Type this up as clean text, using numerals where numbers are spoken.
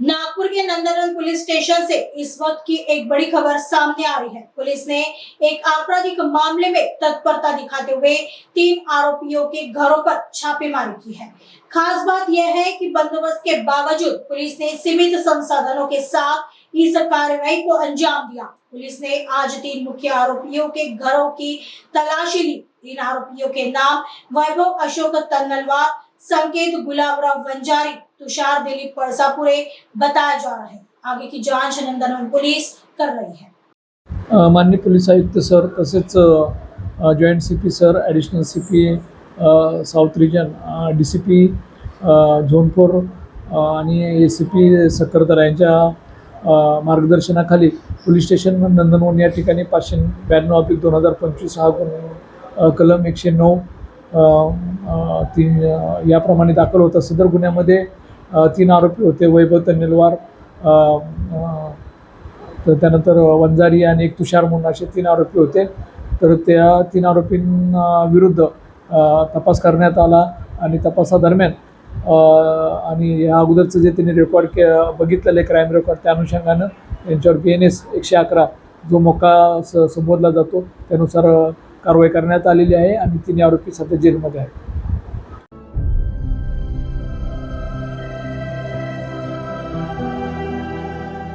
नागपुर के नंदनवन police station से इस वक्त की एक बड़ी खबर सामने आ रही है। पुलिस ने एक आपराधिक मामले में तत्परता दिखाते हुए 3 आरोपियों के घरों पर छापेमारी की है। खास बात यह है कि बंदोबस्त के बावजूद पुलिस ने सीमित संसाधनों के साथ इस कार्रवाई को अंजाम दिया। पुलिस ने आज 3 मुख्य आरोपियों के घरों की तलाशी ली। इन आरोपियों के नाम वैभव अशोक तन्नलवार, संकेत गुलाबराव वंजारी, तुषार दिलीप परसापुरे बताया जा रहा है। आगे की जांच नंदनवन पुलिस कर रही है। माननीय पोलीस आयुक्त सर तसेच joint CP sir, additional CP south region, DCP zone 4 आणि एसीपी सक्करदरा यांच्या मार्गदर्शनाखाली पोलीस स्टेशन नंदनवन या ठिकाणी 592/2025 हा कलम 109 3 याप्रमाणे दाखल होता। सदर गुन्ह्यामध्ये 3 आरोपी होते, वैभव तन्नलवार, त्यानंतर वंजारी आणि एक तुषार म्हणून असे 3 आरोपी होते। तर त्या 3 आरोपींविरुद्ध तपास करण्यात आला आणि तपासादरम्यान आणि या अगोदरचं जे त्यांनी रेकॉर्ड बघितलेलं आहे क्राईम रेकॉर्ड, त्या अनुषंगानं त्यांच्यावर BNS 111 जो मोका संबोधला जातो त्यानुसार कारवाई करण्यात आलेली आहे आणि 3 आरोपी सध्या जेलमध्ये आहेत।